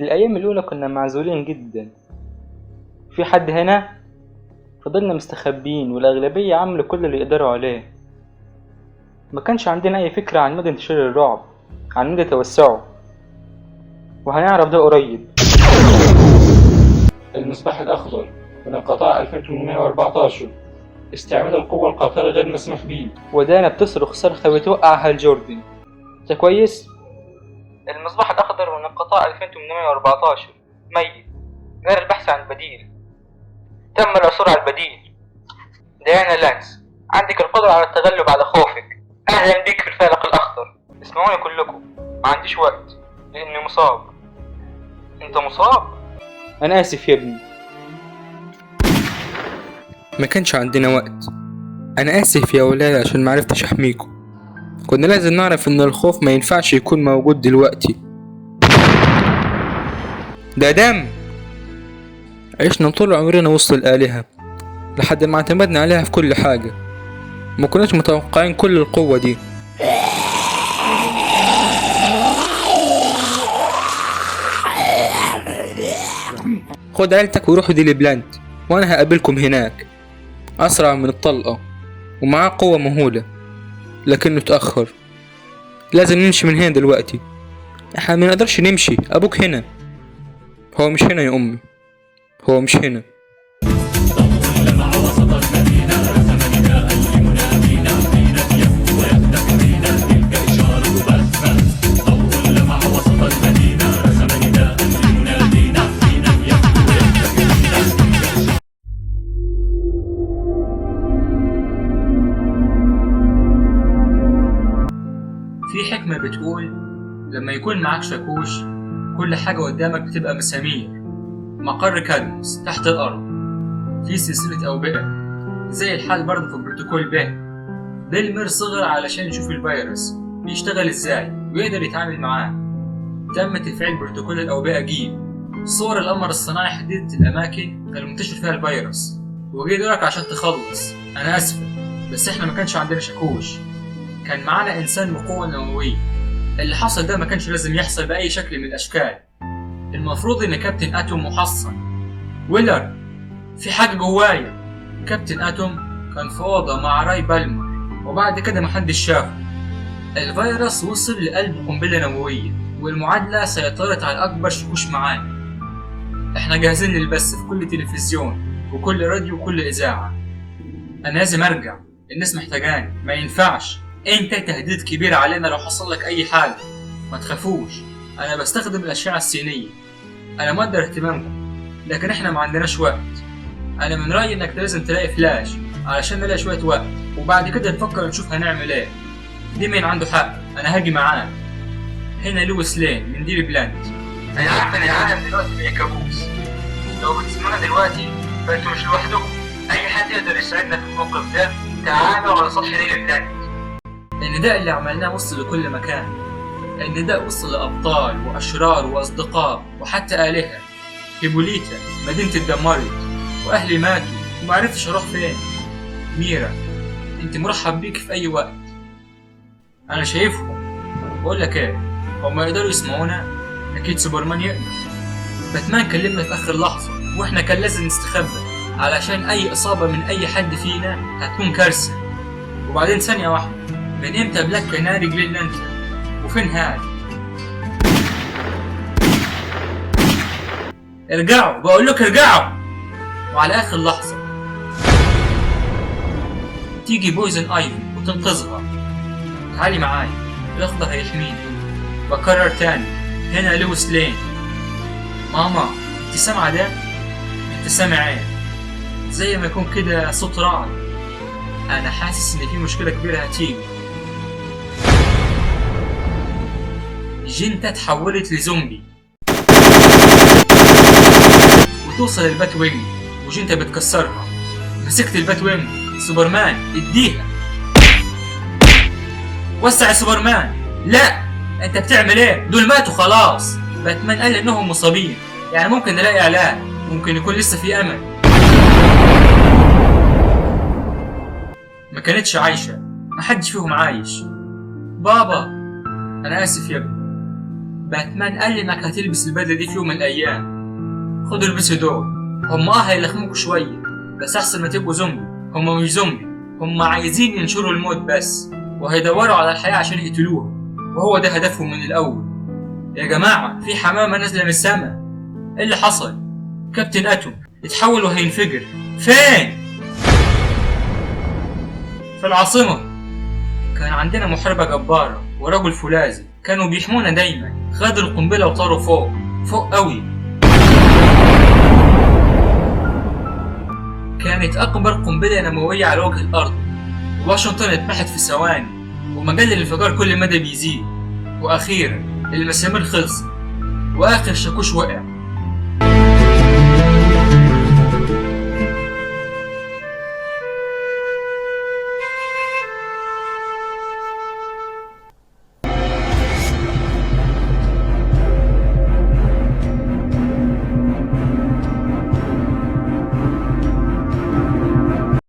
في الأيام الأولى كنا معزولين جدا. في حد هنا؟ فضلنا مستخبين والأغلبية عملوا كل اللي يقدروا عليه. ما كانش عندنا أي فكرة عن مدى انتشار الرعب، عن مدى توسعه، وهنعرف ده قريب. المصباح الأخضر من القطاع 2814. استعمال القوة القاهرة غير مسموح به. ودانا بتصرخ صرخة بتوقع هال جوردن. انت كويس؟ المصباح الأخضر من القطاع 2814 ميت، غير البحث عن بديل. تم العثور على البديل. ديانا لانس، عندك القدرة على التغلب على خوفك. أهلا بك في الفالق الأخضر. اسمعوني كلكم، ما عنديش وقت لأني مصاب. أنت مصاب؟ أنا آسف يا ابني، ما كانش عندنا وقت. أنا آسف يا ولاي عشان معرفتش أحميكم. كنا لازم نعرف إن الخوف ما ينفعش يكون موجود دلوقتي. ده دم. عشنا طول عمرنا وسط الآلهة لحد ما اعتمدنا عليها في كل حاجة. ما كناش متوقعين كل القوة دي. خد عيلتك وروحوا ديلي بلانت وانا هقابلكم هناك. اسرع من الطلقة ومعاه قوة مهولة، لكنه اتأخر. لازم نمشي من هنا دلوقتي. احنا ما نقدرش نمشي، ابوك هنا. هو مش هنا يا امي، هو مش هنا. في حكمة بتقول لما يكون معاك شاكوش كل حاجة قدامك بتبقى مسامير. مقر كادموس تحت الأرض في سلسلة أوبئة، زي الحال برضه في بروتوكول ب. بيلمر صغر علشان يشوف الفيروس بيشتغل ازاي ويقدر يتعامل معاه. تم تفعيل بروتوكول الأوبئة ج. صور القمر الصناعي حددت الأماكن المنتشر فيها الفيروس، وجه دورك عشان تخلص. أنا آسفة بس إحنا ما كانش عندنا شاكوش، كان معانا إنسان بقوة نووية. اللي حصل ده ما كانش لازم يحصل بأي شكل من الأشكال. المفروض إن كابتن أتوم محصن. ويلر، في حاجة جوايا. كابتن أتوم كان في أوضة مع راي بالمر، وبعد كده محدش شافه. الفيروس وصل لقلب قنبلة نووية، والمعادلة سيطرت على أكبر شكوش معانا. إحنا جاهزين للبث في كل تلفزيون وكل راديو وكل إذاعة. أنا لازم أرجع، الناس محتاجاني. ما ينفعش، انت تهديد كبير علينا لو حصل لك اي حاجة. ما تخافوش، انا بستخدم الاشعة السينية. انا مقدر اهتمامكم، لكن احنا ما عندناش وقت. انا من رأيي انك لازم تلاقي فلاش علشان نلاقي شوية وقت، وبعد كده نفكر نشوف هنعمل ايه. دي مين عنده حق، انا هاجي معاه. هنا لويس لين من ديلي بلانت. انا عارف ان العالم دلوقتي بقى كابوس. لو بتسمعنا دلوقتي فانتوا مش لوحدكم. اي حد يقدر يساعدنا في الموقف ده تعالوا على سطح ديلي بلانت. النداء اللي عملناه وصل لكل مكان. النداء وصل لأبطال وأشرار وأصدقاء وحتى آلهة. هيبوليتا مدينتي اتدمرت وأهلي ماتوا ومعرفتش أروح فين. ميرا، أنت مرحب بيك في أي وقت. أنا شايفهم. بقول لك إيه، هما يقدروا يسمعونا؟ أكيد سوبرمان يقدر. باتمان كلمنا في آخر لحظة وإحنا كان لازم نستخبى علشان أي إصابة من أي حد فينا هتكون كارثة. وبعدين ثانية واحدة، من امتى بلاك كناري جرين لانترن؟ وفين هاد؟ ارجعوا، بقول لك ارجعوا. وعلى اخر لحظة تيجي بويزن ايفي وتنقذها. تعالي معايا، الاخضر هيحميني. بكرر تاني، هنا لويس لين. ماما، انت سامعة ده؟ انت سامع ايه؟ زي ما يكون كده صوت رعد. انا حاسس ان في مشكلة كبيرة هتيجي. جينتا تحولت لزومبي وتوصل البات وينج، وجينتا بتكسرها. مسكت البات وينج. سوبرمان، اديها. وسع يا سوبرمان. لا، انت بتعمل ايه؟ دول ماتوا خلاص. باتمان قال انهم مصابين، يعني ممكن نلاقي علاج، ممكن يكون لسه في امل. ما كانتش عايشة، محدش فيهم عايش. بابا، انا اسف يا ابني. باتمان قال لي انك هتلبس البدله دي في يوم من الايام. خدوا البسوا دول، هم هيلخموكوا شويه بس احسن ما تبقوا زومبي. هم مش زومبي، هم عايزين ينشروا الموت بس، وهيدوروا على الحياه عشان يقتلوها، وهو ده هدفهم من الاول. يا جماعه في حمامه نازله من السماء. ايه اللي حصل؟ كابتن اتوم اتحول وهينفجر. فين؟ في العاصمه. كان عندنا محاربه جباره ورجل فولاذي كانوا بيحمونا دايما. خدوا القنبله وطاروا فوق فوق قوي. كانت اكبر قنبله نوويه على وجه الارض. واشنطن اتمحت في ثواني، ومجال الانفجار كل مدى بيزيد. واخيرا المسامير خلصت واخر شاكوش وقع.